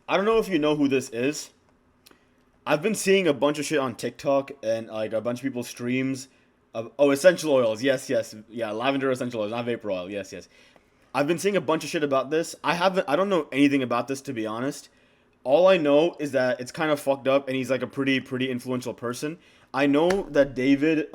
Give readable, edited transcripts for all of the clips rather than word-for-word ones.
I don't know if you know who this is. I've been seeing a bunch of shit on TikTok and like a bunch of people's streams. Oh, essential oils. Yes, yes, yeah, lavender essential oils, not vapor oil. Yes, yes. I've been seeing a bunch of shit about this. I don't know anything about this to be honest. All I know is that it's kind of fucked up, and he's like a pretty influential person. I know that David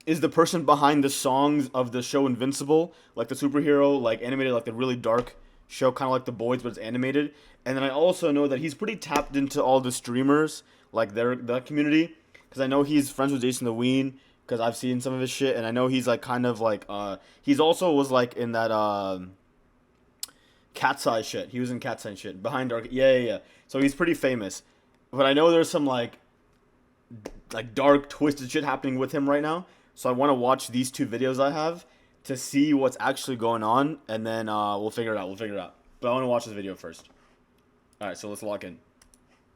is the person behind the songs of the show Invincible, like the superhero, like animated, like the really dark show, kind of like The Boys, but it's animated. And then I also know that he's pretty tapped into all the streamers, like that community, because I know he's friends with Jason the Ween, because I've seen some of his shit, and I know he's like kind of like he's also was like in that Cat's Eye shit. He was in Cat's Eye shit behind Dark. Yeah, yeah, yeah. So he's pretty famous, but I know there's some like dark twisted shit happening with him right now. So I want to watch these two videos I have to see what's actually going on, and then we'll figure it out. We'll figure it out. But I want to watch this video first. All right, so let's lock in.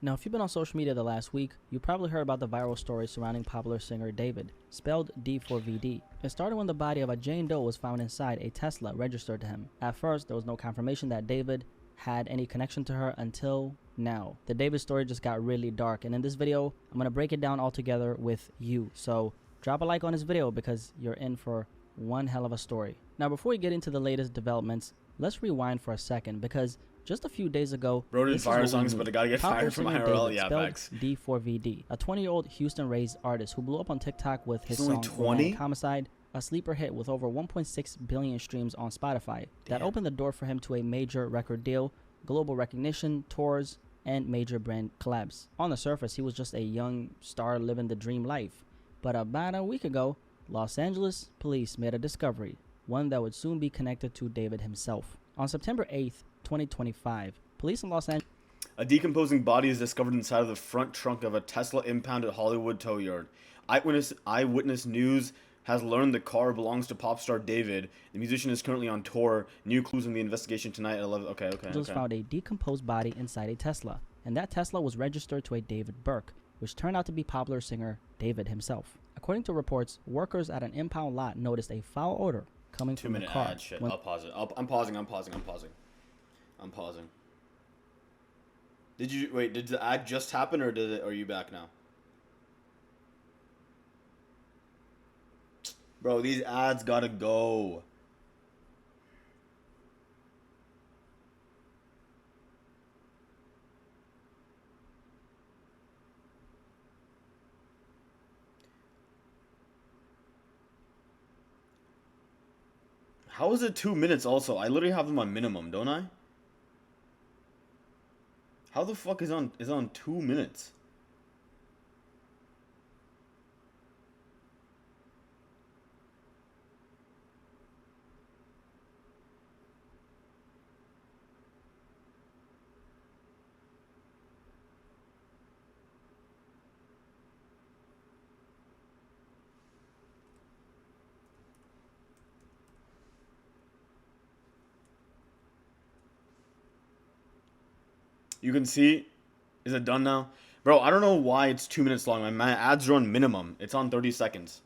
Now, if you've been on social media the last week, you probably heard about the viral story surrounding popular singer David, spelled D4VD. It started when the body of a Jane Doe was found inside a Tesla registered to him. At first, there was no confirmation that David had any connection to her until now. The David story just got really dark, and in this video, I'm going to break it down all together with you. So drop a like on this video because you're in for one hell of a story. Now, before we get into the latest developments, let's rewind for a second because just a few days ago, Bro did this is fire what we songs, knew. but I gotta get Popular fired from singer IRL. David, Yeah, spelled facts. D4VD, a 20-year-old Houston-raised artist who blew up on TikTok with his He's only song 20? Romantic Homicide, a sleeper hit with over 1.6 billion streams on Spotify. That Damn. opened the door for him to a major record deal, global recognition, tours, and major brand collabs. On the surface, he was just a young star living the dream life. But about a week ago, Los Angeles police made a discovery, one that would soon be connected to David himself. On September 8th, 2025, police in Los Angeles. A decomposing body is discovered inside of the front trunk of a Tesla impounded Hollywood tow yard. Eyewitness News has learned the car belongs to pop star David. The musician is currently on tour. New clues in the investigation tonight at 11. Okay. Found a decomposed body inside a Tesla, and that Tesla was registered to a David Burke, which turned out to be popular singer David himself. According to reports, workers at an impound lot noticed a foul odor coming from the 2 minute car. ad shit. I'll pause it. I'm pausing. Did the ad just happen, or are you back now? Bro, these ads gotta go. How is it 2 minutes also? I literally have them on minimum, don't I? How the fuck is on 2 minutes? You can see. Is it done now? Bro, I don't know why it's 2 minutes long. My ads are on minimum. It's on 30 seconds.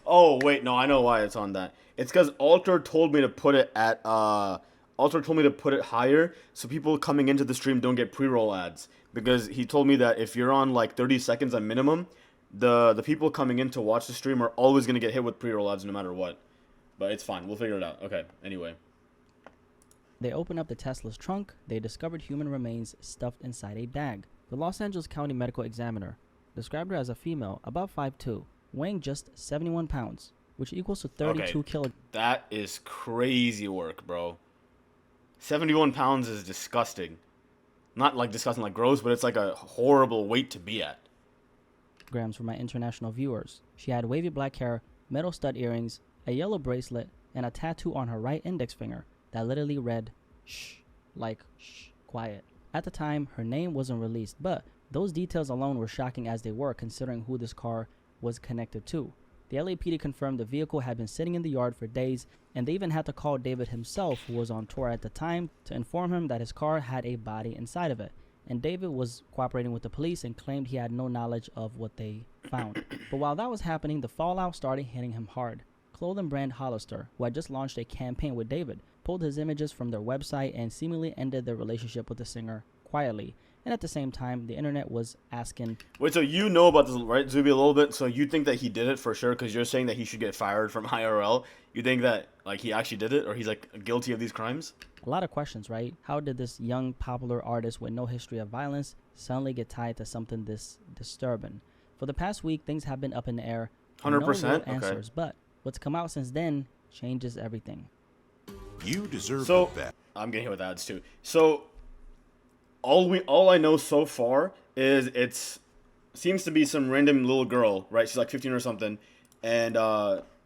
Oh, wait, no, I know why it's on that. It's because Alter told me to put it at, Alter told me to put it higher so people coming into the stream don't get pre-roll ads. Because he told me that if you're on, like, 30 seconds on minimum, the people coming in to watch the stream are always going to get hit with pre-roll ads no matter what. But it's fine. We'll figure it out. Okay, anyway. They opened up the Tesla's trunk. They discovered human remains stuffed inside a bag. The Los Angeles County Medical Examiner described her as a female, about 5'2", weighing just 71 pounds, which equals to 32 kilograms. That is crazy work, bro. 71 pounds is disgusting. Not like disgusting like gross, but it's like a horrible weight to be at. For my international viewers. She had wavy black hair, metal stud earrings, a yellow bracelet, and a tattoo on her right index finger that literally read, shh, like, shh, quiet. At the time, her name wasn't released, but those details alone were shocking as they were considering who this car was connected to. The LAPD confirmed the vehicle had been sitting in the yard for days, and they even had to call David himself, who was on tour at the time, to inform him that his car had a body inside of it. And David was cooperating with the police and claimed he had no knowledge of what they found. But while that was happening, the fallout started hitting him hard. Clothing brand Hollister, who had just launched a campaign with David, pulled his images from their website and seemingly ended their relationship with the singer quietly. And at the same time, the internet was asking... Wait, so you know about this, right, Zuby, a little bit? So you think that he did it for sure because you're saying that he should get fired from IRL? You think that, like, he actually did it or he's, like, guilty of these crimes? A lot of questions, right? How did this young, popular artist with no history of violence suddenly get tied to something this disturbing? For the past week, things have been up in the air. 100%? No real answers, but what's come out since then changes everything. You deserve So, that. I'm getting hit with ads too. So, all I know so far is it's seems to be some random little girl, right? She's like 15 or something, and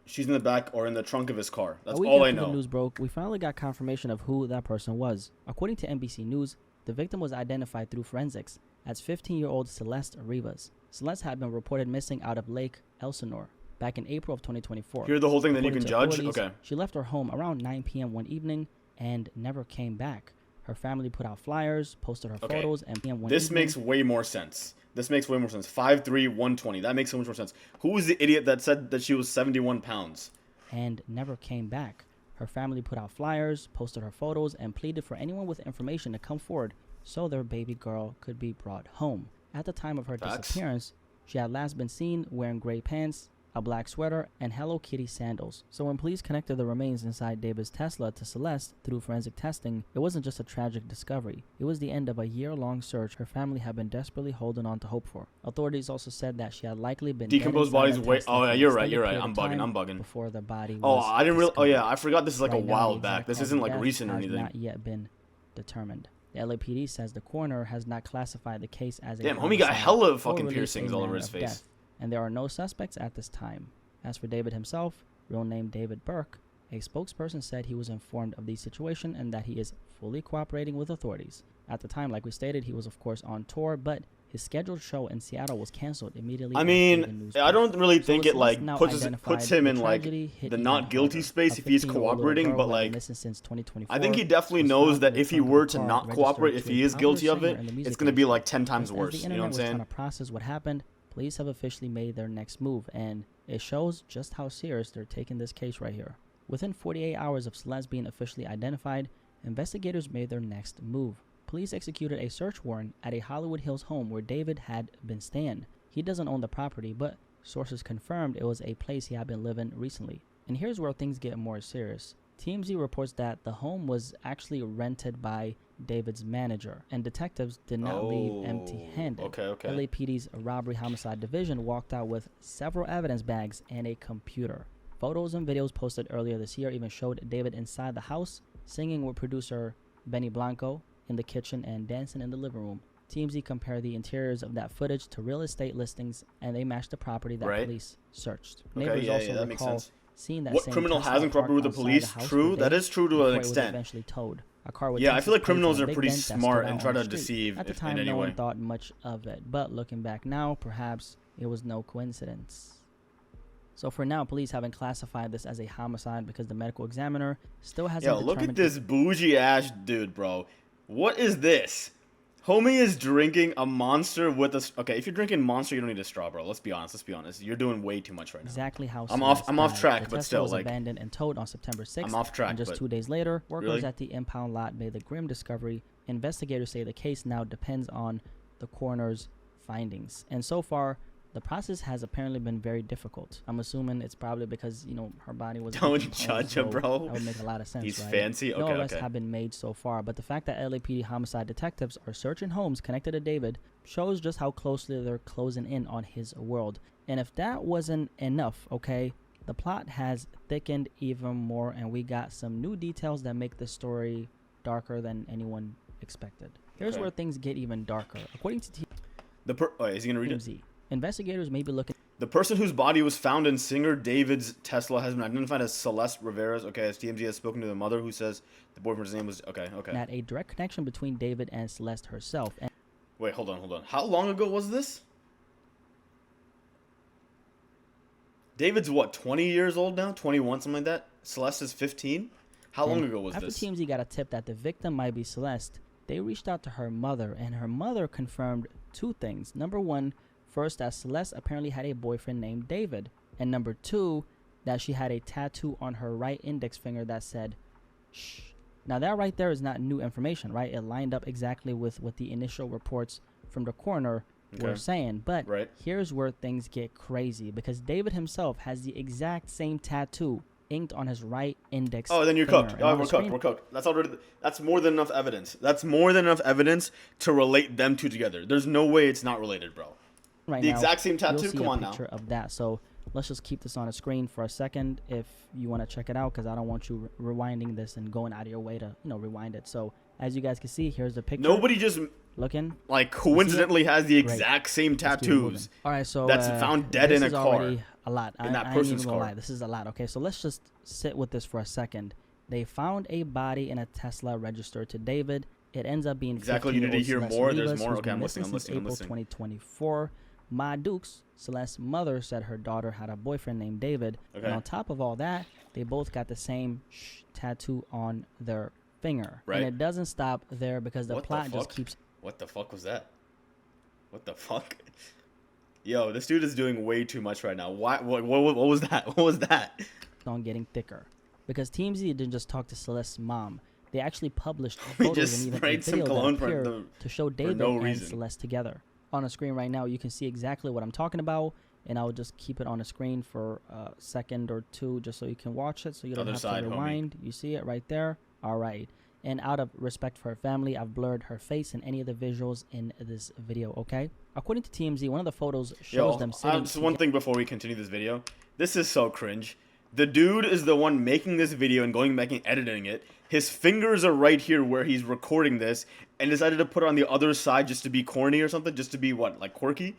she's in the back or in the trunk of his car. That's all I know. The news broke, we finally got confirmation of who that person was. According to NBC News, the victim was identified through forensics as 15-year-old Celeste Rivas. Celeste had been reported missing out of Lake Elsinore back in April of 2024. Hear the whole thing, then you According can to judge? authorities, Okay. She left her home around 9 p.m. one evening and never came back. Her family put out flyers, posted her Okay. photos, and This makes way more sense. 5'3", 120. That makes so much more sense. Who was the idiot that said that she was 71 pounds? and never came back. Her family put out flyers, posted her photos, and pleaded for anyone with information to come forward so their baby girl could be brought home. At the time of her Facts. disappearance, she had last been seen wearing gray pants, a black sweater, and Hello Kitty sandals. So when police connected the remains inside David's Tesla to Celeste through forensic testing, it wasn't just a tragic discovery. It was the end of a year-long search her family had been desperately holding on to hope for. Authorities also said that she had likely been Decomposed dead inside bodies. the Wait. Tesla Oh for yeah, an you're right. extended You're right. period I'm of bugging. time I'm bugging. before the body Oh, was I didn't really. Oh discovered. yeah, I forgot this is like Right a now, while the back. exact This cause isn't of like death recent or has anything. not yet been determined. The LAPD says the coroner has not classified the case as a Damn, homie got homicide hella or fucking released piercings a all over manner his of face. death, and there are no suspects at this time. As for David himself, real name David Burke, a spokesperson said he was informed of the situation and that he is fully cooperating with authorities. At the time, like we stated, he was of course on tour, but his scheduled show in Seattle was canceled immediately. I after the mean, news I broke. don't really So think with it like Celeste now puts identified, him the in like tragedy hit the even not guilty harder. space A if he's 15-year-old little cooperating, girl but who had been like missing since 2024 I think he definitely was knows found that in the if he trunk of were a to car not registered cooperate, to if a he is popular guilty of singer it, in the music it's gonna be industry. like 10 times Just as worse. the You know internet what I'm was saying? trying to process what happened, police have officially made their next move, and it shows just how serious they're taking this case right here. Within 48 hours of Celeste being officially identified, investigators made their next move. Police executed a search warrant at a Hollywood Hills home where David had been staying. He doesn't own the property, but sources confirmed it was a place he had been living recently. And here's where things get more serious. TMZ reports that the home was actually rented by David's manager, and detectives did not leave empty-handed. Okay. LAPD's robbery homicide division walked out with several evidence bags and a computer. Photos and videos posted earlier this year even showed David inside the house, singing with producer Benny Blanco in the kitchen and dancing in the living room. TMZ compared the interiors of that footage to real estate listings, and they matched the property that Right. police searched. Okay, Neighbors yeah, also that makes recall sense. seeing that What same criminal Tesla hasn't cooperated with parked the outside police? house True, for that days is true to before an it was extent. eventually towed. A car with Yeah, I Texas feel like plates and criminals a are big pretty dent that stood smart out and on try the to street. deceive At the in time, any no way. one thought much of it, but looking back now, perhaps it was no coincidence. So for now, police haven't classified this as a homicide because the medical examiner still hasn't Yo, look determined at this bougie ass dude, bro. What is this? Homie is drinking a Monster with a... Okay, if you're drinking Monster, you don't need a straw, bro. Let's be honest. You're doing way too much right now. exactly how I'm off Celeste died. track, The but Tesla still, was like... abandoned and towed on September 6th. I'm off track, And just but 2 days later, workers really? at the impound lot made the grim discovery. Investigators say the case now depends on the coroner's findings. And so far, the process has apparently been very difficult. I'm assuming it's probably because, her body was... Don't decomposed, judge him, so bro. That would make a lot of sense, He's right? fancy? No Okay, arrests okay. have been made so far, but the fact that LAPD homicide detectives are searching homes connected to David shows just how closely they're closing in on his world. And if that wasn't enough, okay, the plot has thickened even more, and we got some new details that make the story darker than anyone expected. Here's Okay. where things get even darker. According to is he gonna read it? TMZ, investigators may be looking The person whose body was found in singer David's Tesla has been identified as Celeste Rivera's. Okay, as TMZ has spoken to the mother who says the boyfriend's name was... Okay. at a direct connection between David and Celeste herself. And Wait, hold on. How long ago was this? David's what, 20 years old now? 21, something like that? Celeste is 15? How long ago was after this? TMZ got a tip that the victim might be Celeste, they reached out to her mother, and her mother confirmed 2 things. Number 1, first, that Celeste apparently had a boyfriend named David. And number 2, that she had a tattoo on her right index finger that said, shh, Now that right there is not new information, right? It lined up exactly with what the initial reports from the coroner were saying. But Right. here's where things get crazy, because David himself has the exact same tattoo inked on his right index Oh, then you're finger. cooked. And Oh, on the we're cooked. screen We're cooked. That's more than enough evidence. That's more than enough evidence to relate them two together. There's no way it's not related, bro. right The now, exact same you'll tattoo? see Come a on now. picture of that. So let's just keep this on the screen for a second if you want to check it out, because I don't want you rewinding this and going out of your way to, rewind it. So as you guys can see, here's the picture. Nobody just Looking. like coincidentally has the Great. exact same Let's keep it moving. tattoos. All right, so that's found dead in a this is car. already a lot. In that I ain't person's even gonna car. lie. This is a lot. Okay, so let's just sit with this for a second. They found a body in a Tesla registered to David. It ends up being Exactly. You need to 15-year-old hear Celeste more. There's Rivas, more. who's Okay, been I'm missing listening. since April 2024. Ma Dukes, Celeste's mother, said her daughter had a boyfriend named David. Okay. And on top of all that, they both got the same tattoo on their finger. Right. And it doesn't stop there, because the What the plot just fuck? keeps What the fuck was that? What the fuck? Yo, this dude is doing way too much right now. What was that? What was that? on getting thicker, because TMZ didn't just talk to Celeste's mom. They actually published We photos just and even a sprayed some video cologne that for appeared them to show David no and reason. Celeste together. On the screen right now, you can see exactly what I'm talking about, and I'll just keep it on the screen for a second or two just so you can watch it, so you don't Other have side, to homie. rewind. You see it right there? All right. And out of respect for her family, I've blurred her face in any of the visuals in this video, okay? According to TMZ, one of the photos shows them sitting just one thing before we continue this video. This is so cringe. The dude is the one making this video and going back and editing it. His fingers are right here where he's recording this, and decided to put it on the other side just to be corny or something, just to be what, like quirky?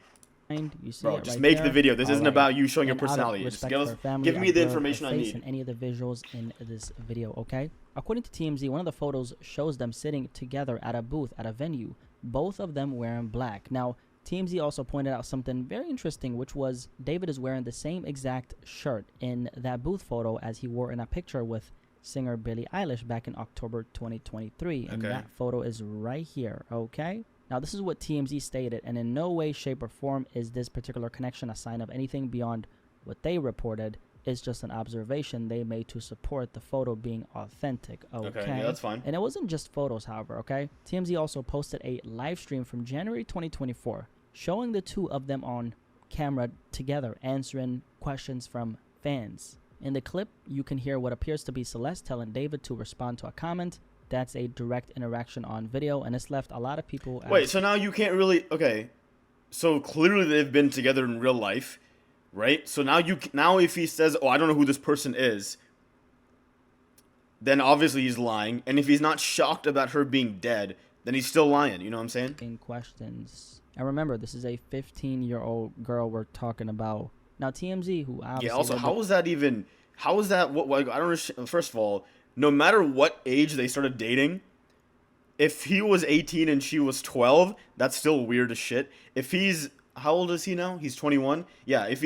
You see Bro, it just right make there. the video. This All isn't right. about you showing your And out of personality. Just respect give, for us, her family, give me I've the blurred her information I face need. in any of the visuals in this video, okay? According to TMZ, one of the photos shows them sitting together at a booth at a venue, both of them wearing black. Now, TMZ also pointed out something very interesting, which was David is wearing the same exact shirt in that booth photo as he wore in a picture with singer Billie Eilish back in October 2023. And Okay. that photo is right here, okay? Now, this is what TMZ stated, and in no way, shape, or form is this particular connection a sign of anything beyond what they reported. It's just an observation they made to support the photo being authentic, okay? Yeah, that's fine. And it wasn't just photos, however, okay? TMZ also posted a live stream from January 2024 showing the two of them on camera together answering questions from fans. In the clip, you can hear what appears to be Celeste telling David to respond to a comment. That's a direct interaction on video, and it's left a lot of people... Wait, so now you can't really... Okay. So clearly they've been together in real life, right? So now if he says, oh, I don't know who this person is, then obviously he's lying. And if he's not shocked about her being dead, then he's still lying. You know what I'm saying? In questions. And remember, this is a 15-year-old girl we're talking about. Now, TMZ, who obviously... Yeah, also, how is that even... How is that... What? I don't understand. First of all, no matter what age they started dating, if he was 18 and she was 12, that's still weird as shit. If he's... How old is he now? He's 21? Yeah, if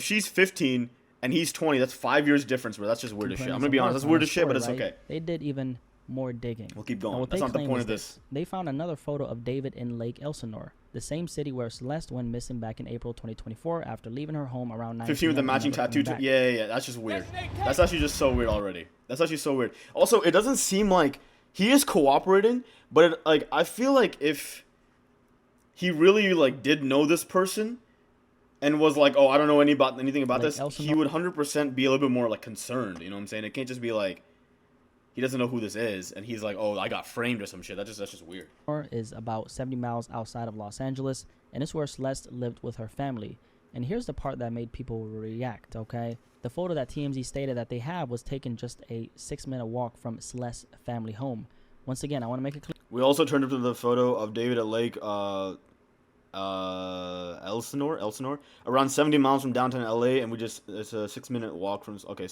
she's 15 and he's 20, that's 5 years difference, bro. That's just weird as shit. I'm gonna be honest. That's weird as shit, but it's okay. They did even more digging. We'll keep Now, going. what That's they not the claim point is of this. They found another photo of David in Lake Elsinore, the same city where Celeste went missing back in April 2024 after leaving her home around 9 15 with the p.m. and matching never tattoo. coming back. Yeah. That's just weird. That's actually just so weird already. That's actually so weird. Also, it doesn't seem like he is cooperating, but I feel like if he really did know this person and was like, oh, I don't know anything about Like this, Elsinore? he would 100% be a little bit more concerned. You know what I'm saying? It can't just be like he doesn't know who this is and he's like, oh, I got framed or some shit. That's just weird. Is about 70 miles outside of Los Angeles, and it's where Celeste lived with her family. And here's the part that made people react, okay? The photo that TMZ stated that they have was taken just a 6-minute walk from Celeste's family home. Once again, I want to make it clear. We also turned up to the photo of David at Lake Elsinore, around 70 miles from downtown LA, and it's a 6-minute walk from. Okay.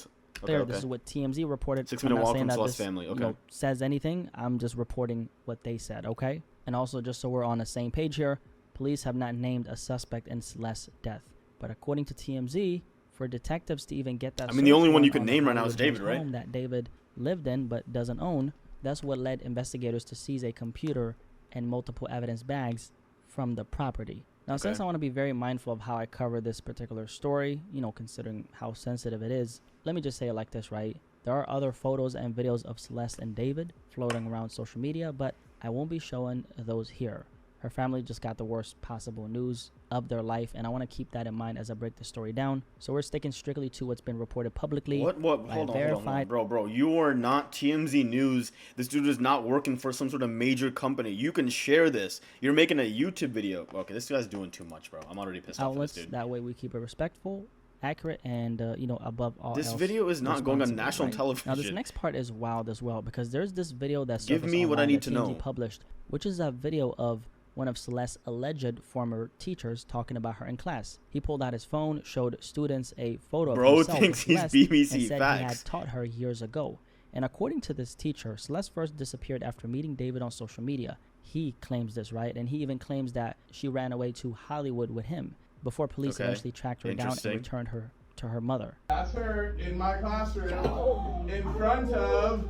This is what TMZ reported. 6-minute I'm not walk saying from that Celeste's this, family. Okay. says anything. I'm just reporting what they said, okay? And also, just so we're on the same page here, police have not named a suspect in Celeste's death. But according to TMZ, for detectives to even get that, I mean, the only one you could can name right now is David, right? Home that David lived in but doesn't own. That's what led investigators to seize a computer and multiple evidence bags from the property. Now, since I want to be very mindful of how I cover this particular story, considering how sensitive it is, let me just say it like this, right? There are other photos and videos of Celeste and David floating around social media, but I won't be showing those here. Her family just got the worst possible news of their life, and I want to keep that in mind as I break the story down. So we're sticking strictly to what's been reported publicly. What? Hold on. Bro. You are not TMZ News. This dude is not working for some sort of major company. You can share this. You're making a YouTube video. Okay, this guy's doing too much, bro. I'm already pissed off at this dude. That way we keep it respectful, accurate, and above all this else, video is not going on national right? television. Now this next part is wild as well, because there's this video that's give me what I need to know published, which is a video of one of Celeste's alleged former teachers talking about her in class. He pulled out his phone, showed students a photo of himself thinks he's Celeste, BBC and said facts. he had taught her years ago. And according to this teacher, Celeste first disappeared after meeting David on social media. He claims this, right? And he even claims that she ran away to Hollywood with him before police eventually tracked her down and returned her to her mother. That's her in my classroom in front of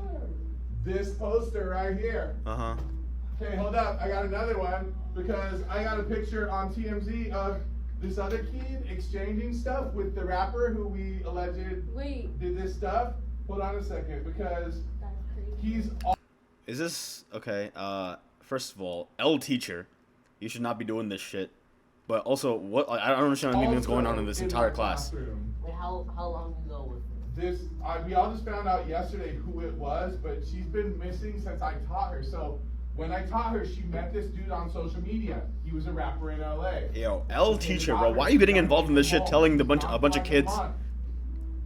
this poster right here. Uh-huh. Okay, hold up. I got another one because I got a picture on TMZ of this other kid exchanging stuff with the rapper who we alleged did this stuff. Hold on a second, because he's all Is this okay? First of all, L teacher, you should not be doing this shit. But also, what I don't understand anything that's going on in this entire class. Wait, how long ago was this? We all just found out yesterday who it was, but she's been missing since I taught her. So when I taught her, she met this dude on social media. He was a rapper in LA. Yo, L teacher, bro, why are you getting involved in this shit? Telling a bunch of kids.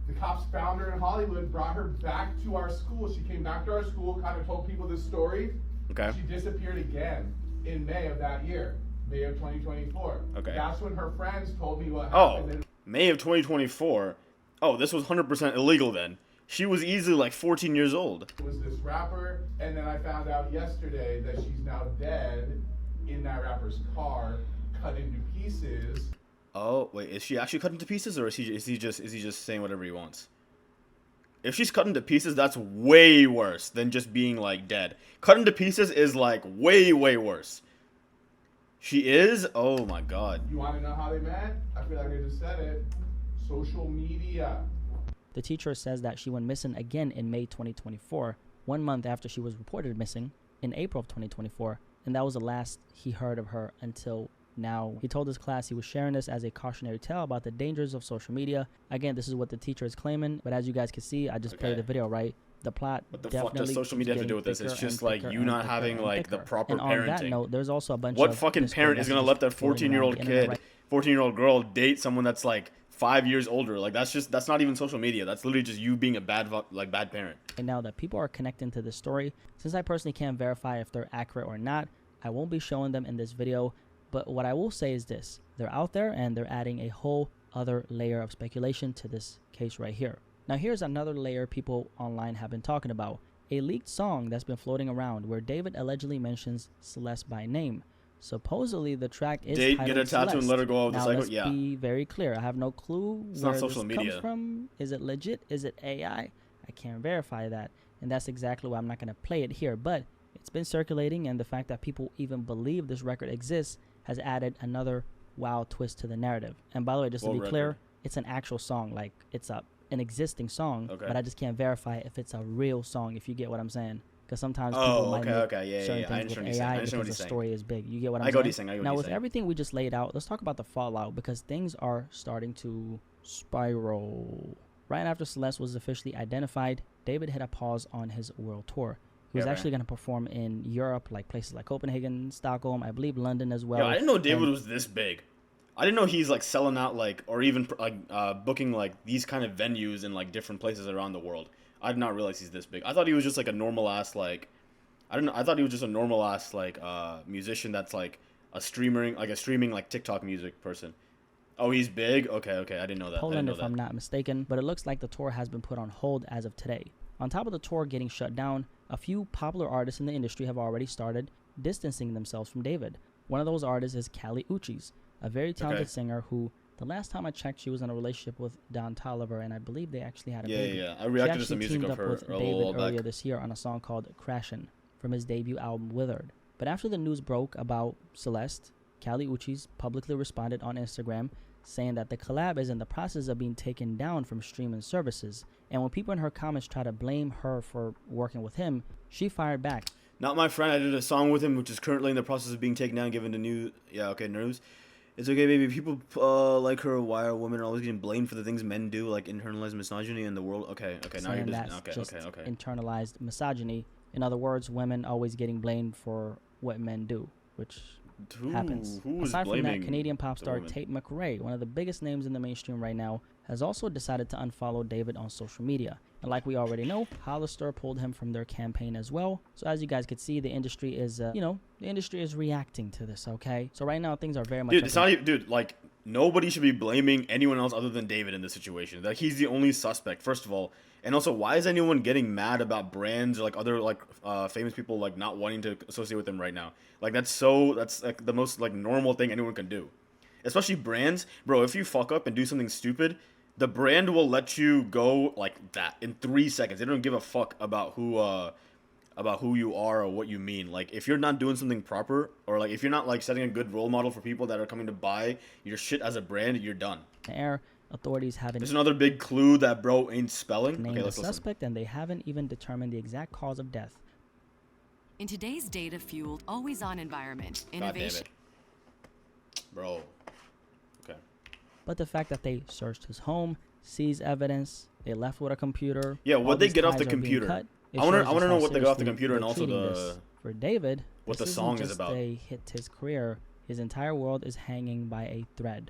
The cops found her in Hollywood, brought her back to our school. She came back to our school, kind of told people this story. Okay. She disappeared again in May of that year, May of 2024. Okay. That's when her friends told me what Oh, happened. May of 2024. Oh, this was 100% illegal then. She was easily like 14 years old. It was this rapper, and then I found out yesterday that she's now dead in that rapper's car, cut into pieces. Oh, wait, is she actually cut into pieces, or is he just saying whatever he wants? If she's cut into pieces, that's way worse than just being like dead. Cut into pieces is like way worse. She is? Oh my god. You want to know how they met? I feel like I just said it. Social media. The teacher says that she went missing again in May 2024, 1 month after she was reported missing in April of 2024, and that was the last he heard of her until now. He told his class he was sharing this as a cautionary tale about the dangers of social media. Again, this is what the teacher is claiming, but as you guys can see, I just played the video, right? The plot What the fuck does social media have to do with this? It's just like you not having like the proper and parenting. on that note, there's also a bunch What of fucking parent is gonna let their 14-year-old kid, 14-year-old girl date someone that's like 5 years older? Like that's not even social media. That's literally just you being a bad parent. And now that people are connecting to this story, since I personally can't verify if they're accurate or not, I won't be showing them in this video. But what I will say is this: they're out there and they're adding a whole other layer of speculation to this case right here. Now here's another layer people online have been talking about. A leaked song that's been floating around where David allegedly mentions Celeste by name. Supposedly the track is Date, titled get a tattoo Celeste. and let her go of the now, cycle. let's Yeah. be very clear. I have no clue It's where not social this media. comes from. Is it legit? Is it AI? I can't verify that. And that's exactly why I'm not going to play it here. But it's been circulating, and the fact that people even believe this record exists has added another wild twist to the narrative. And by the way, just to be clear, it's an actual song. Like, it's an existing song, but I just can't verify if it's a real song, if you get what I'm saying. Because sometimes people might make certain things with AI because the story is big. You get what I'm saying? Now, with everything we just laid out, let's talk about the fallout, because things are starting to spiral. Right after Celeste was officially identified, David hit a pause on his world tour. He was actually going to perform in Europe, like places like Copenhagen, Stockholm, I believe London as well. Yeah, I didn't know David was this big. I didn't know he's like selling out like, or even like booking like these kind of venues in like different places around the world. I did not realize he's this big. I thought he was just like a normal ass like, I don't know. I thought he was just a normal ass like musician that's like a streaming like TikTok music person. Oh, he's big? Okay, I didn't know that. Poland, if I'm not mistaken, but it looks like the tour has been put on hold as of today. On top of the tour getting shut down, a few popular artists in the industry have already started distancing themselves from David. One of those artists is Kali Uchis, a very talented singer who, the last time I checked, she was in a relationship with Don Toliver, and I believe they actually had a baby. Yeah. I reacted to some music of her with David earlier this year on a song called Crashin' from his debut album Withered. But after the news broke about Celeste, Kali Uchis publicly responded on Instagram saying that the collab is in the process of being taken down from streaming services. And when people in her comments try to blame her for working with him, she fired back. Not my friend. I did a song with him, which is currently in the process of being taken down, given the news. Yeah, okay, news. It's okay, baby. People like her, why are women always getting blamed for the things men do, like internalized misogyny in the world? Okay, now you're just okay. Internalized misogyny. In other words, women always getting blamed for what men do, which happens. Aside from that, Canadian pop star Tate McRae, one of the biggest names in the mainstream right now, has also decided to unfollow David on social media. And like we already know, Hollister pulled him from their campaign as well. So as you guys could see, the industry is, the industry is reacting to this, okay? So right now, things are very much... Dude, it's not even... Dude, like, nobody should be blaming anyone else other than David in this situation. Like, he's the only suspect, first of all. And also, why is anyone getting mad about brands or, like, other, like, famous people, like, not wanting to associate with him right now? Like, that's, like, the most, like, normal thing anyone can do. Especially brands. Bro, if you fuck up and do something stupid... The brand will let you go like that in 3 seconds. They don't give a fuck about who you are or what you mean. Like, if you're not doing something proper, or like if you're not like setting a good role model for people that are coming to buy your shit as a brand, you're done. Air authorities haven't. There's another big clue that bro ain't spelling. Named the suspect, and they haven't even determined the exact cause of death. In today's data-fueled, always-on environment, innovation. Bro. But the fact that they searched his home, seized evidence, they left with a computer. Yeah, what they get off the computer? I want to know what they got off the computer, and also for David, what the song is about. They hit his career. His entire world is hanging by a thread.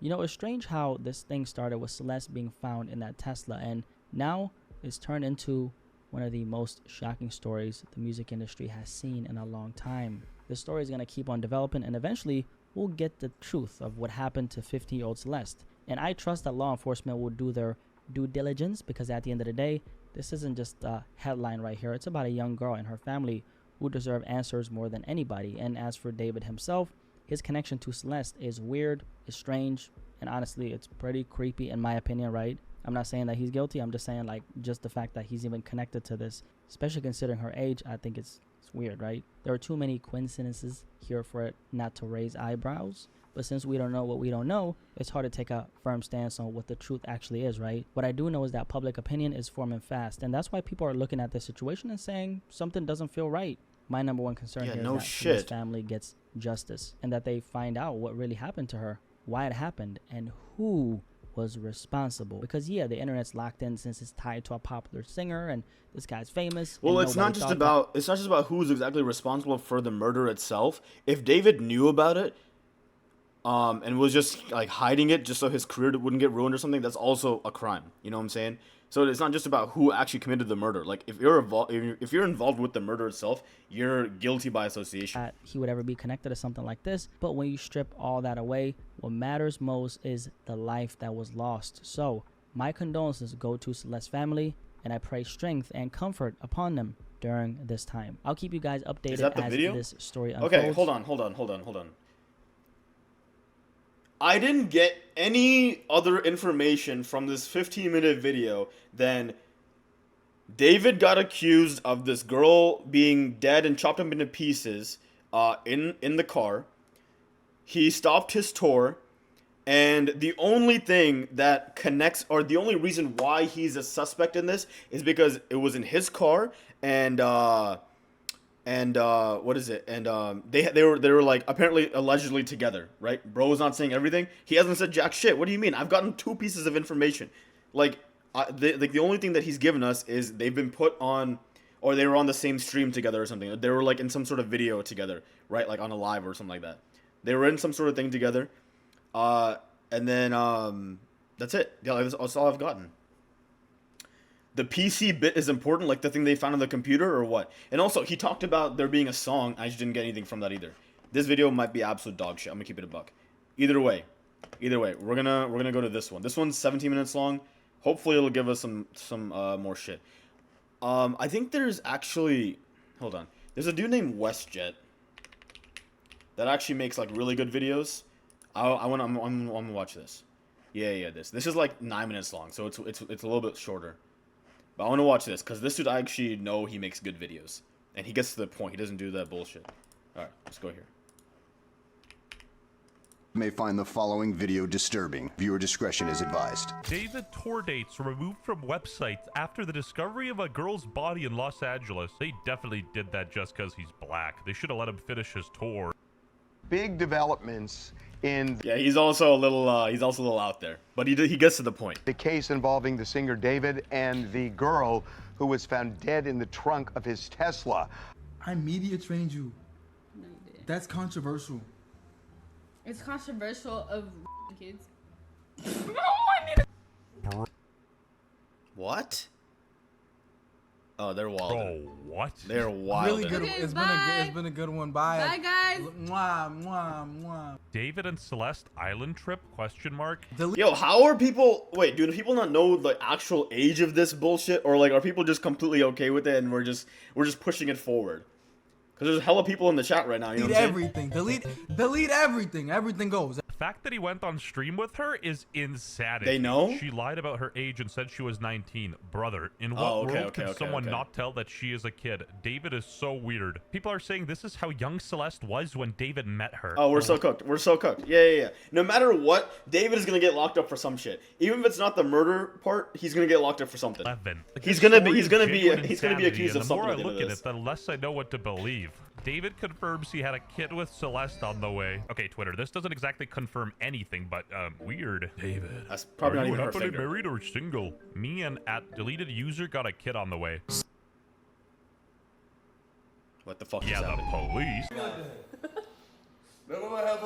You know, it's strange how this thing started with Celeste being found in that Tesla, and now it's turned into one of the most shocking stories the music industry has seen in a long time. This story is going to keep on developing, and eventually we'll get the truth of what happened to 15-year-old Celeste. And I trust that law enforcement will do their due diligence, because at the end of the day, this isn't just a headline right here. It's about a young girl and her family who deserve answers more than anybody. And as for David himself, his connection to Celeste is weird, it's strange, and honestly, it's pretty creepy in my opinion, right? I'm not saying that he's guilty. I'm just saying, like, just the fact that he's even connected to this, especially considering her age, I think it's weird, right? There are too many coincidences here for it not to raise eyebrows. But since we don't know what we don't know, it's hard to take a firm stance on what the truth actually is, right? What I do know is that public opinion is forming fast, and that's why people are looking at this situation and saying something doesn't feel right. My number one concern here is that this family gets justice, and that they find out what really happened to her, why it happened, and who was responsible. Because yeah, the internet's locked in since it's tied to a popular singer and this guy's famous. Well, it's not just about who's exactly responsible for the murder itself. If David knew about it and was just like hiding it just so his career wouldn't get ruined or something, that's also a crime. You know what I'm saying? So it's not just about who actually committed the murder. Like, if you're involved with the murder itself, you're guilty by association. That he would ever be connected to something like this. But when you strip all that away, what matters most is the life that was lost. So my condolences go to Celeste's family, and I pray strength and comfort upon them during this time. I'll keep you guys updated as this story unfolds. Okay, hold on. I didn't get any other information from this 15-minute video than David got accused of this girl being dead and chopped up into pieces in the car. He stopped his tour, and the only thing that connects, or the only reason why he's a suspect in this, is because it was in his car, and what is it? And they were like apparently allegedly together, right? Bro was not saying everything. He hasn't said jack shit. What do you mean? I've gotten 2 pieces of information. Like the only thing that he's given us is they've been put on, or they were on the same stream together or something. They were like in some sort of video together, right? Like on a live or something like that. They were in some sort of thing together. And then that's it. Yeah, that's all I've gotten. The PC bit is important, like the thing they found on the computer, or what? And also, he talked about there being a song. I just didn't get anything from that either. This video might be absolute dog shit. I'm gonna keep it a buck. Either way, we're gonna go to this one. This one's 17 minutes long. Hopefully, it'll give us some more shit. I think there's actually, hold on. There's a dude named WestJet that actually makes like really good videos. I'm gonna watch this. Yeah. This is like 9 minutes long, so it's a little bit shorter. But I want to watch this, because this dude, I actually know he makes good videos. And he gets to the point. He doesn't do that bullshit. Alright, let's go here. may find the following video disturbing. Viewer discretion is advised. David tour dates removed from websites after the discovery of a girl's body in Los Angeles. They definitely did that just because he's black. They should have let him finish his tour. Big developments in Yeah, he's also a little out there, but he gets to the point. the case involving the singer David and the girl who was found dead in the trunk of his Tesla. I media trained you. No, you didn't. That's controversial. It's controversial of kids. What? Oh, they're wild. Bro, what? They're wild. Really good. Okay, It's bye. been a good one. Bye. Bye, guys. Mwah, mwah, mwah. David and Celeste Island trip? Question mark. Yo, how are people? Wait, do people not know the actual age of this bullshit, or like are people just completely okay with it and we're just pushing it forward? Because there's hella people in the chat right now. You know Delete what I'm saying? everything. Delete everything. Everything goes. The fact that he went on stream with her is insanity. They know? She lied about her age and said she was 19. Brother, in what Oh, okay, world okay, can okay, someone okay. not tell that she is a kid? David is so weird. People are saying this is how young Celeste was when David met her. Oh, we're so cooked. We're so cooked. Yeah. No matter what, David is gonna get locked up for some shit. Even if it's not the murder part, he's gonna get locked up for something. 11. Like, He's this gonna be story is genuine accused of insanity, something. and the more I at the end look of at this. it, the less I know what to believe. David confirms he had a kid with Celeste on the way. Okay, Twitter, this doesn't exactly confirm anything, but weird. David, That's probably are not you even her happily finger. married or single? Me and @deleted user got a kid on the way. What the fuck Yeah, is the happening? police. Remember I have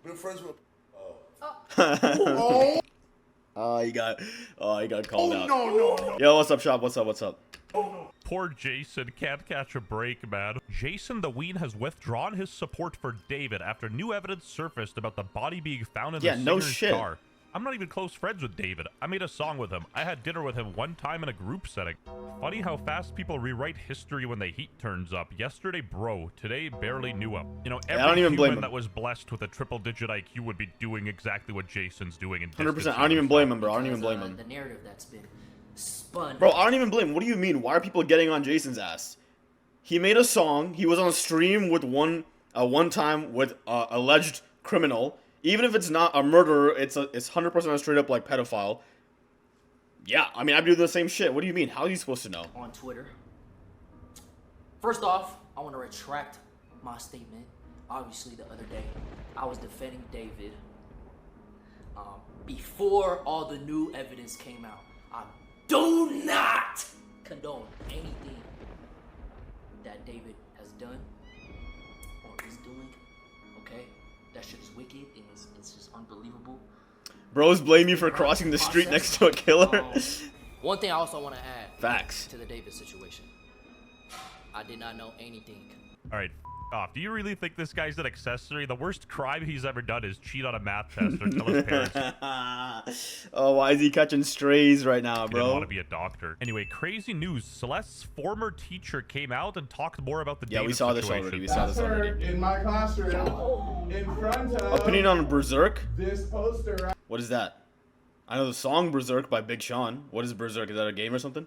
been friends with. He got called out. No. Yo, what's up, shop? What's up? Poor Jason can't catch a break, man. Jason the Ween has withdrawn his support for David after new evidence surfaced about the body being found in Yeah, the no singer's shit. car. I'm not even close friends with David. I made a song with him. I had dinner with him one time in a group setting. Funny how fast people rewrite history when the heat turns up. Yesterday, bro. Today, barely knew him. You know, every I don't even blame human him. that was blessed with a triple-digit IQ would be doing exactly what Jason's doing in 100%. I don't even blame him, bro. I don't even blame him. The narrative that's been spun. Bro, I don't even blame him. What do you mean? Why are people getting on Jason's ass? He made a song. He was on a stream with one time with alleged criminal. Even if it's not a murderer, it's 100% a straight up like pedophile. Yeah, I mean, I do the same shit. What do you mean? How are you supposed to know? On Twitter. First off, I want to retract my statement. Obviously, the other day, I was defending David. Before all the new evidence came out, I do not condone anything that David has done or is doing. Okay? That shit is wicked and it's just unbelievable. Bros blame you for crossing the street next to a killer. One thing I also want to add Facts. to the David situation. I did not know anything. All right, off. Do you really think this guy's an accessory? The worst crime he's ever done is cheat on a math test or tell his parents. Oh, why is he catching strays right now, He didn't bro? want to be a doctor. Anyway, crazy news. Celeste's former teacher came out and talked more about the Yeah, we David saw this situation. already. We saw That's this her already. in my classroom in front of Opinion on Berserk? this poster. What is that? I know the song Berserk by Big Sean. What is Berserk? Is that a game or something?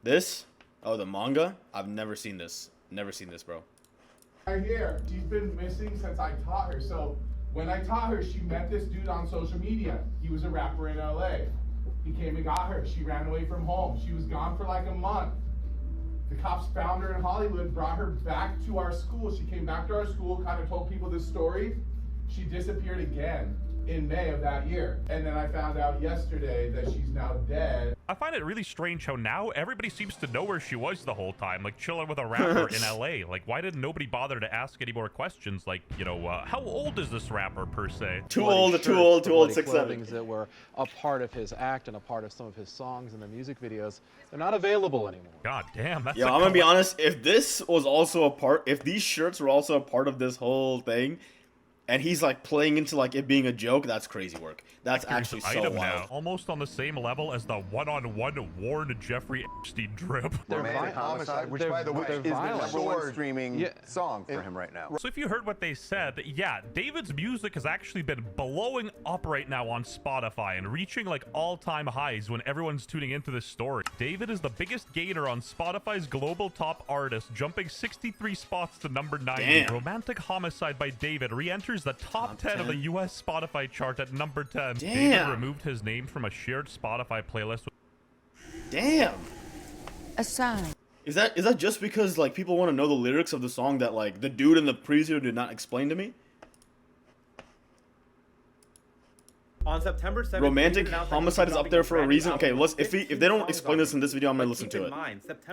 This? Oh, the manga? I've never seen this. Never seen this, bro. Right here. She's been missing since I taught her. So when I taught her, she met this dude on social media. He was a rapper in LA. He came and got her. She ran away from home. She was gone for like a month. The cops found her in Hollywood, brought her back to our school. She came back to our school, kind of told people this story. She disappeared again in May of that year. And then I found out yesterday that she's now dead. I find it really strange how now everybody seems to know where she was the whole time, like chilling with a rapper in LA. Like, why didn't nobody bother to ask any more questions? Like, you know, how old is this rapper per se? Too old, 6'7". Things that were a part of his act and a part of some of his songs and the music videos, they're not available anymore. God damn, that's Yo, I'm gonna be honest, if this was also a part, if these shirts were also a part of this whole thing, and he's like playing into like it being a joke. That's crazy work. That's actually so item wild. now, almost on the same level as the one-on-one Warren Jeffrey Epstein drip. Romantic homicide, which by the way is the number one streaming song for him right now. So if you heard what they said, yeah, David's music has actually been blowing up right now on Spotify and reaching like all-time highs when everyone's tuning into this story. David is the biggest gainer on Spotify's global top artist, jumping 63 spots to number 90. Damn. Romantic Homicide by David re-enters the top 10 of the US Spotify chart at number 10. Damn. David removed his name from a shared Spotify playlist. Damn. Aside. Is that just because like people want to know the lyrics of the song that like the dude in the previous video did not explain to me? On September 7th, Romantic Homicide is up there for a reason. Okay, if they don't explain this in this video, I'm gonna listen to it.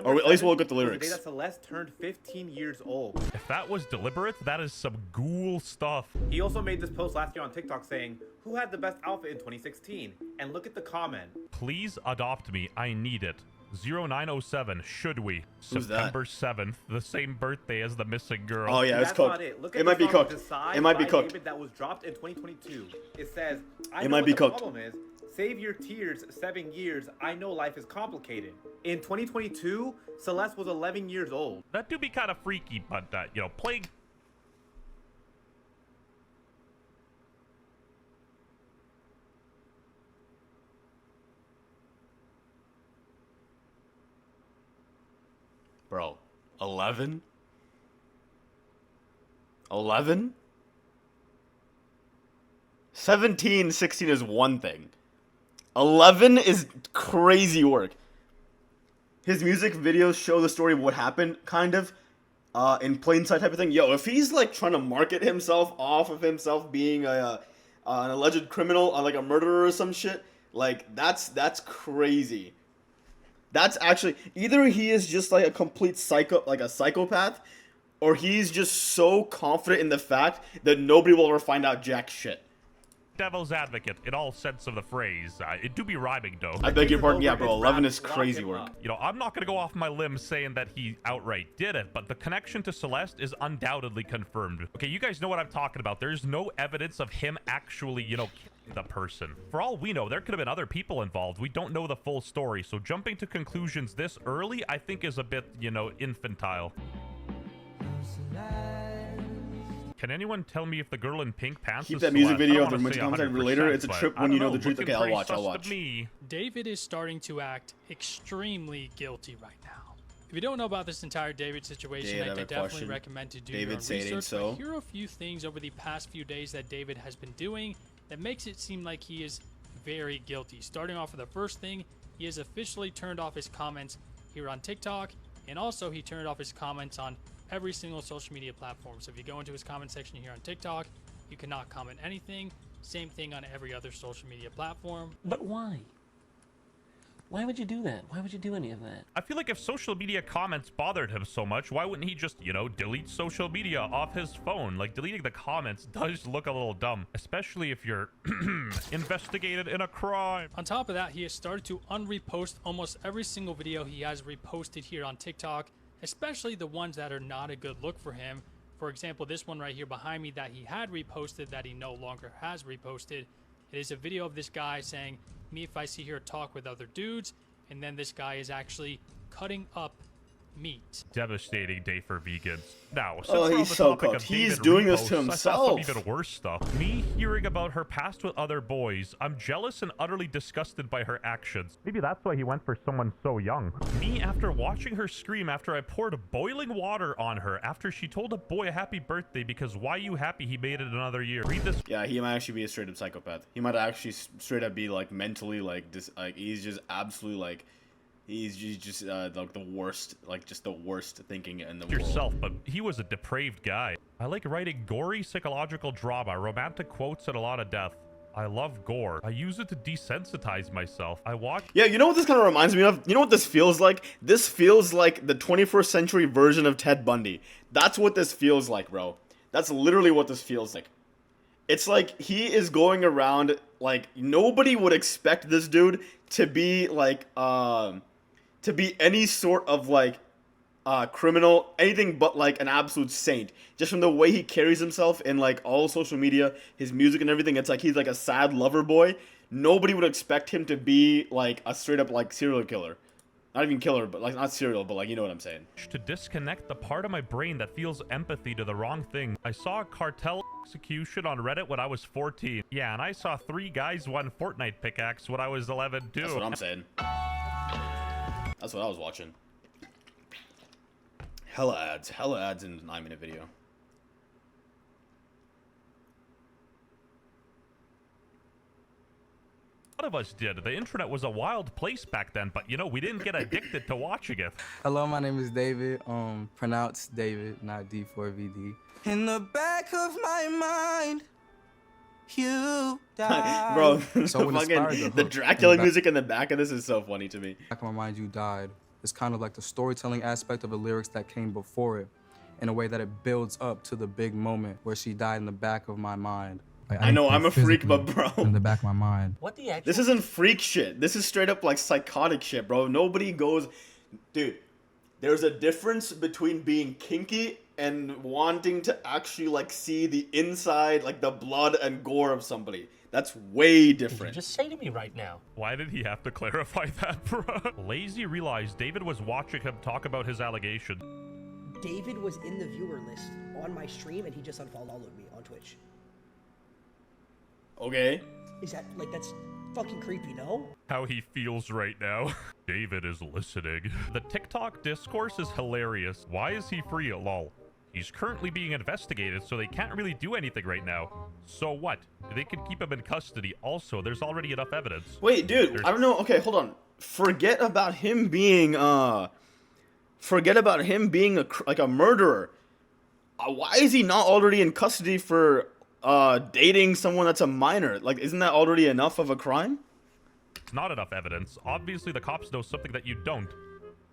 Or at least we'll look at the lyrics. The day that Celeste turned 15 years old. If that was deliberate, that is some ghoul stuff. He also made this post last year on TikTok saying, "Who had the best outfit in 2016?" And look at the comment. Please adopt me. I need it. 0907, should we? Who's that? September 7th, the same birthday as the missing girl. Oh yeah, it's That's cooked. not it. Look at It the might be song cooked. Decide It might be by cooked. David that was dropped in 2022. It says, "I It know might what be the cooked. problem is. Save your tears. 7 years. I know life is complicated." In 2022, Celeste was 11 years old. That do be kind of freaky, but you know, playing. Bro, 11? 11? 17, 16 is one thing. 11 is crazy work. His music videos show the story of what happened, kind of, in plain sight type of thing. Yo, if he's like trying to market himself off of himself being an alleged criminal, like a murderer or some shit, like that's crazy. That's actually either he is just like a complete psycho, like a psychopath, or he's just so confident in the fact that nobody will ever find out jack shit. Devil's advocate in all sense of the phrase. It do be rhyming though. I beg your pardon. Yeah, bro. 11 is crazy work. You know, I'm not gonna go off my limb saying that he outright did it, but the connection to Celeste is undoubtedly confirmed. Okay, you guys know what I'm talking about. There's no evidence of him actually, you know, killing the person. For all we know, there could have been other people involved. We don't know the full story, so jumping to conclusions this early, I think, is a bit, you know, infantile. Can anyone tell me if the girl in pink pants Keep is that music Celeste? video I of don't the wanna romantic say homicide later. 100%, It's a but trip I when you don't know the truth. looking Okay, I'll pretty watch. I'll sus to watch. me. David is starting to act extremely guilty right now. If you don't know about this entire David situation, Dave, I I have a definitely question. recommend to do David your own saying research. so. But here are a few things over the past few days that David has been doing that makes it seem like he is very guilty. Starting off with the first thing, he has officially turned off his comments here on TikTok, and also he turned off his comments on every single social media platform. So if you go into his comment section here on TikTok, you cannot comment anything. Same thing on every other social media platform. But why? Why would you do that? Why would you do any of that? I feel like if social media comments bothered him so much, why wouldn't he just, you know, delete social media off his phone? Like, deleting the comments does look a little dumb, especially if you're investigated in a crime. On top of that, he has started to unrepost almost every single video he has reposted here on TikTok, especially the ones that are not a good look for him. For example, this one right here behind me that he had reposted that he no longer has reposted. It is a video of this guy saying, "Me if I see her talk with other dudes," and then this guy is actually cutting up meat. Devastating day for vegans. Now, since Oh, we're on he's the so topic cooked. of He's David doing this to reposts, I saw himself. some even worse stuff. Me hearing about her past with other boys, I'm jealous and utterly disgusted by her actions. Maybe that's why he went for someone so young. Me after watching her scream after I poured boiling water on her after she told a boy a happy birthday because why you happy he made it another year. Read this. Yeah, he might actually be a straight up psychopath. He might actually straight up be like mentally like this. Like he's just absolutely like. He's just like the worst, like just the worst thinking in the world. Yourself, but he was a depraved guy. I like writing gory psychological drama, romantic quotes, and a lot of death. I love gore. I use it to desensitize myself. I watch. Yeah, you know what this kind of reminds me of? You know what this feels like? This feels like the 21st century version of Ted Bundy. That's what this feels like, bro. That's literally what this feels like. It's like he is going around like nobody would expect this dude to be like to be any sort of like criminal, anything but like an absolute saint. Just from the way he carries himself in like all social media, his music and everything, it's like he's like a sad lover boy. Nobody would expect him to be like a straight up like serial killer. Not even killer, but like not serial, but like you know what I'm saying. To disconnect the part of my brain that feels empathy to the wrong thing. I saw a cartel execution on Reddit when I was 14. Yeah, and I saw 3 guys one Fortnite pickaxe when I was 11 too. That's what I'm saying. That's what I was watching. Hella ads in a 9-minute video. A lot of us did. The internet was a wild place back then, but you know, we didn't get addicted to watching it. Hello, my name is David. Pronounced David, not D4VD. In the back of my mind, you died. Bro, So the Dracula music in the back of this is so funny to me. Back of my mind, you died. It's kind of like the storytelling aspect of the lyrics that came before it, in a way that it builds up to the big moment where she died in the back of my mind. Like, I know I'm a freak, but bro, in the back of my mind. What the actual? This isn't freak shit. This is straight up like psychotic shit, bro. Nobody goes, dude. There's a difference between being kinky and wanting to actually like see the inside, like the blood and gore of somebody. That's way different. Just say to me right now. Why did he have to clarify that, bro? Lazy realized David was watching him talk about his allegation. David was in the viewer list on my stream and he just unfollowed me on Twitch. Okay. Is that, like, that's fucking creepy, no? How he feels right now. David is listening. The TikTok discourse is hilarious. Why is he free at lol? He's currently being investigated, so they can't really do anything right now. So what? They can keep him in custody. Also, there's already enough evidence. Wait, dude, I don't know. Okay, hold on. Forget about him being like a murderer. Why is he not already in custody for dating someone that's a minor? Like, isn't that already enough of a crime? It's not enough evidence. Obviously, the cops know something that you don't.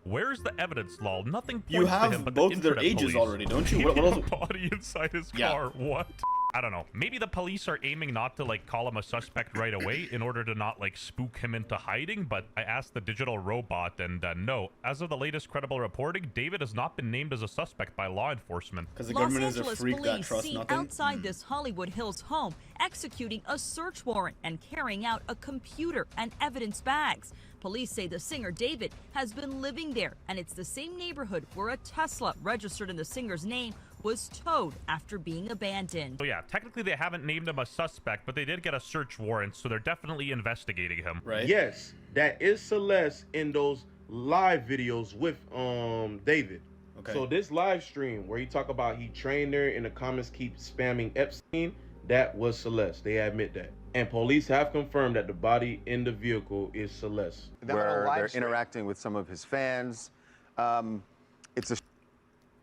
Where's the evidence, lol? Nothing points You have to him but both the of their internet ages police. already, don't you? What else? Body inside his car. What? I don't know. Maybe the police are aiming not to like call him a suspect right away in order to not like spook him into hiding, but I asked the digital robot and no. As of the latest credible reporting, David has not been named as a suspect by law enforcement. Because the government is a freak that trusts seen nothing. outside this Hollywood Hills home executing a search warrant and carrying out a computer and evidence bags. Police say the singer David has been living there, and it's the same neighborhood where a Tesla registered in the singer's name was towed after being abandoned. So yeah, technically they haven't named him a suspect, but they did get a search warrant, so they're definitely investigating him. Right? Yes, that is Celeste in those live videos with David. Okay. So this live stream where he talk about he trained her and the comments keep spamming Epstein, that was Celeste. They admit that. And police have confirmed that the body in the vehicle is Celeste. Where they're interacting with some of his fans. It's a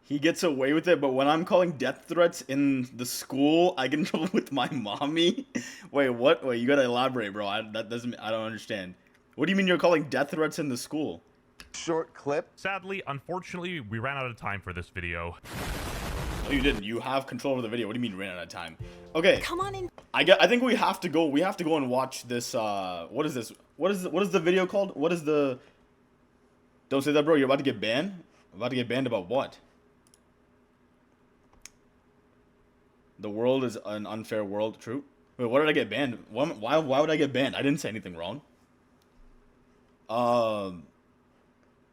He gets away with it, but when I'm calling death threats in the school, I get in trouble with my mommy. Wait, what? Wait, you gotta elaborate, bro. I don't understand. What do you mean you're calling death threats in the school? short clip. Sadly, unfortunately, we ran out of time for this video. No, you didn't. You have control over the video. What do you mean ran out of time? Okay. Come on in. I think we have to go. We have to go and watch this. What is this? What is the video called? What is the? Don't say that, bro. You're about to get banned. About to get banned about what? The world is an unfair world. True. Wait, what did I get banned? Why would I get banned? I didn't say anything wrong.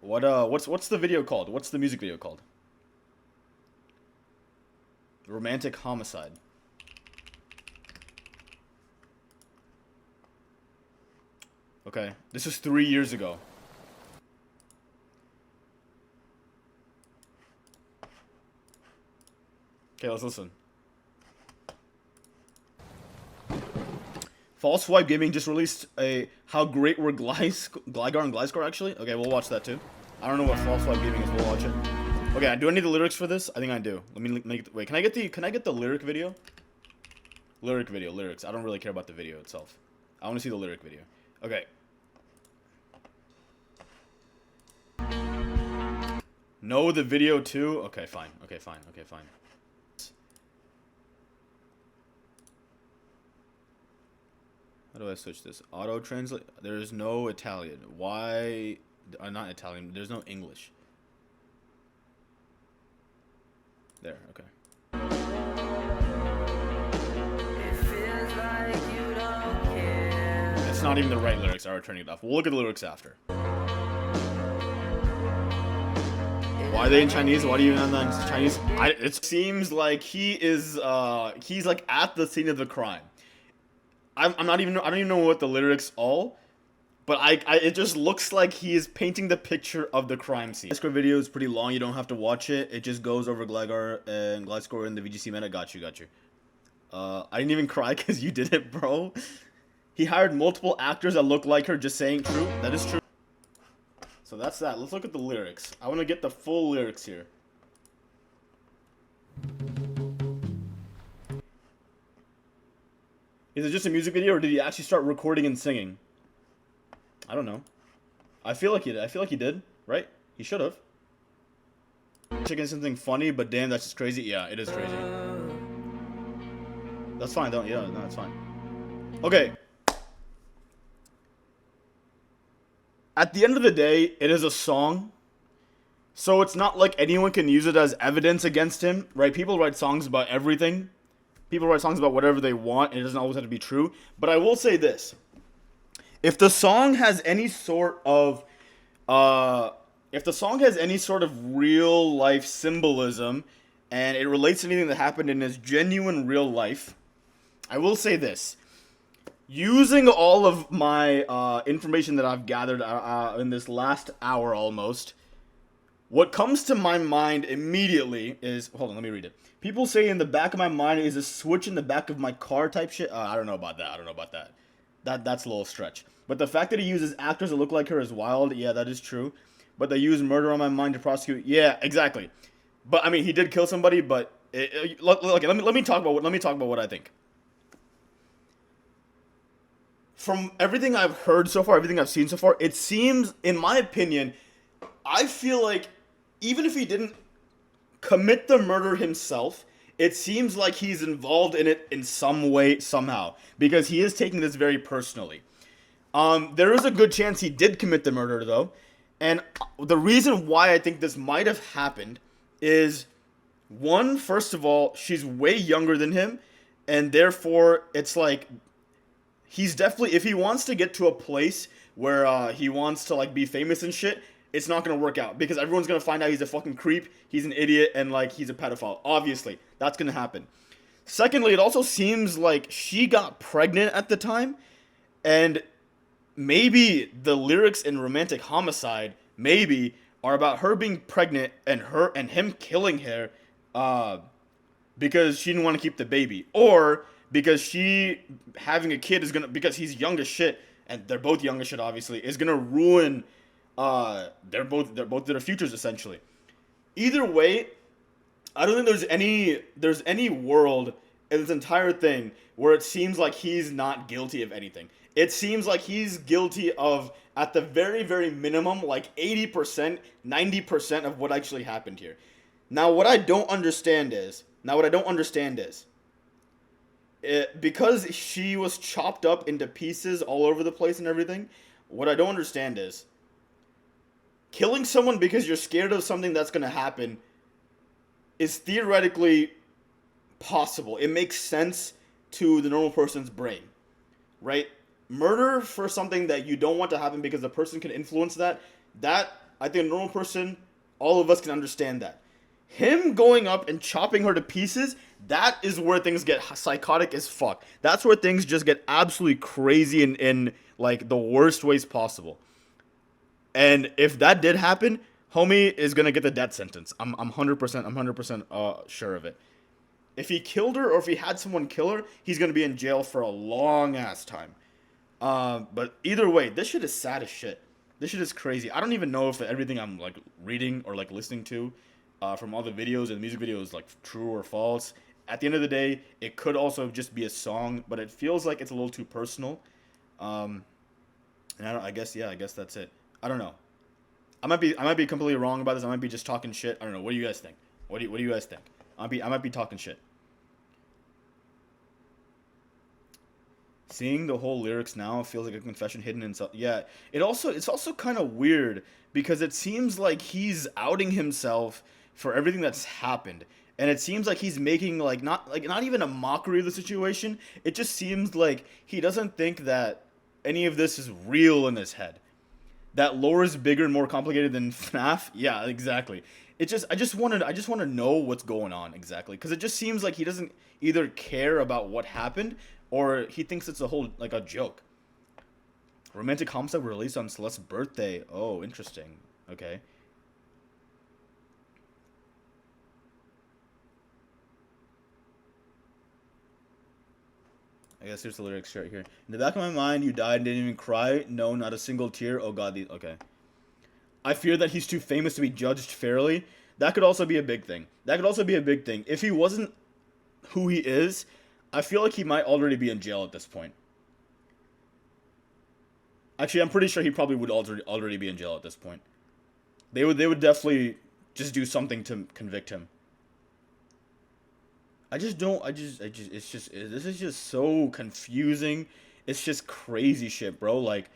What's the video called? What's the music video called? Romantic Homicide. Okay, this is 3 years ago. Okay, let's listen. False Swipe Gaming just released a How Great Were Gligar and Gliscor actually? Okay, we'll watch that too. I don't know what False Swipe Gaming is, we'll watch it. Okay, do I need the lyrics for this? I think I do. Let me make wait, can I get the lyric video? Lyrics. I don't really care about the video itself. I want to see the lyric video. Okay. No, the video too? Okay, fine. How do I switch this? Auto translate? There's no Italian. Why? Not Italian. There's no English. There, okay. It's not even the right lyrics. I already turning it off. We'll look at the lyrics after. Why are they in Chinese? Why do you have that in Chinese? It seems like he is, he's like at the scene of the crime. I don't even know what the lyrics all, but it just looks like he is painting the picture of the crime scene. This video is pretty long. You don't have to watch it. It just goes over Gligar and Gliscor in the VGC meta. Got you. I didn't even cry because you did it, bro. He hired multiple actors that look like her, just saying true. That is true. So that's that. Let's look at the lyrics. I want to get the full lyrics here. Is it just a music video, or did he actually start recording and singing? I don't know. I feel like he did. I feel like he did, right? He should have. Checking something funny, but damn, that's just crazy. Yeah, it is crazy. That's fine, don't. Yeah, no, it's fine. Okay. At the end of the day, it is a song. So it's not like anyone can use it as evidence against him, right? People write songs about everything. People write songs about whatever they want, and it doesn't always have to be true. But I will say this. If the song has any sort of real life symbolism and it relates to anything that happened in his genuine real life, I will say this. Using all of my information that I've gathered in this last hour almost, what comes to my mind immediately is... Hold on, let me read it. People say in the back of my mind is a switch in the back of my car type shit. I don't know about that. That's a little stretch. But the fact that he uses actors that look like her is wild. Yeah, that is true. But they use murder on my mind to prosecute. Yeah, exactly. But I mean, he did kill somebody. But look, let me talk about what I think. From everything I've heard so far, everything I've seen so far, it seems, in my opinion, I feel like even if he didn't commit the murder himself, it seems like he's involved in it in some way, somehow, because he is taking this very personally. There is a good chance he did commit the murder, though, and the reason why I think this might have happened is, one, first of all, she's way younger than him, and therefore, it's like, he's definitely, if he wants to get to a place where he wants to, like, be famous and shit, it's not going to work out, because everyone's going to find out he's a fucking creep, he's an idiot, and, like, he's a pedophile. Obviously, that's going to happen. Secondly, it also seems like she got pregnant at the time, and maybe the lyrics in Romantic Homicide, maybe, are about her being pregnant and him killing her, because she didn't want to keep the baby, or because she having a kid is gonna, because he's young as shit, and they're both young as shit, obviously, is gonna ruin they're both their futures, essentially. Either way, I don't think there's any world in this entire thing where it seems like he's not guilty of anything. It seems like he's guilty of, at the very, very minimum, like 80%, 90% of what actually happened here. Now, what I don't understand is, because she was chopped up into pieces all over the place and everything, what I don't understand is, killing someone because you're scared of something that's going to happen is theoretically possible. It makes sense to the normal person's brain, right? Murder for something that you don't want to happen because the person can influence that, I think a normal person, all of us can understand that. Him going up and chopping her to pieces, that is where things get psychotic as fuck. That's where things just get absolutely crazy in like the worst ways possible. And if that did happen, homie is gonna get the death sentence. I'm 100% sure of it. If he killed her or if he had someone kill her, he's gonna be in jail for a long ass time. But either way, this shit is sad as shit. This shit is crazy. I don't even know if everything I'm like reading or like listening to from all the videos and music videos like true or false. At the end of the day, it could also just be a song, but it feels like it's a little too personal. And I guess that's it. I don't know. I might be completely wrong about this. I might be just talking shit. I don't know. What do you guys think? What do you guys think? I might be talking shit. Seeing the whole lyrics now feels like a confession hidden in some... Yeah, it's also kind of weird because it seems like he's outing himself for everything that's happened. And it seems like he's making not even a mockery of the situation. It just seems like he doesn't think that any of this is real in his head. That lore is bigger and more complicated than FNAF. Yeah, exactly. I just want to know what's going on exactly, because it just seems like he doesn't either care about what happened or he thinks it's a whole like a joke. Romantic Homicide were released on Celeste's birthday. Oh, interesting. Okay. I guess here's the lyrics right here. In the back of my mind, you died and didn't even cry. No, not a single tear. Oh god, okay. I fear that he's too famous to be judged fairly. That could also be a big thing. If he wasn't who he is, I feel like he might already be in jail at this point. Actually, I'm pretty sure he probably would already be in jail at this point. They would definitely just do something to convict him. This is just so confusing. It's just crazy shit, bro. Like,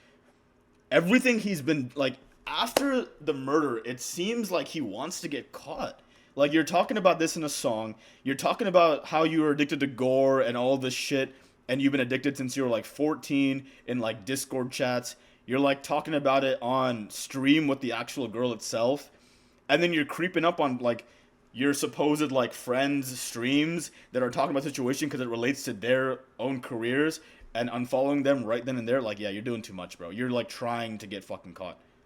everything he's been, like, after the murder, it seems like he wants to get caught. Like, you're talking about this in a song. You're talking about how you were addicted to gore and all this shit, and you've been addicted since you were, like, 14 in, like, Discord chats. You're, like, talking about it on stream with the actual girl itself. And then you're creeping up on, like, your supposed like friends streams that are talking about the situation because it relates to their own careers, and unfollowing them right then and there. Like, yeah, you're doing too much, bro. You're like trying to get fucking caught.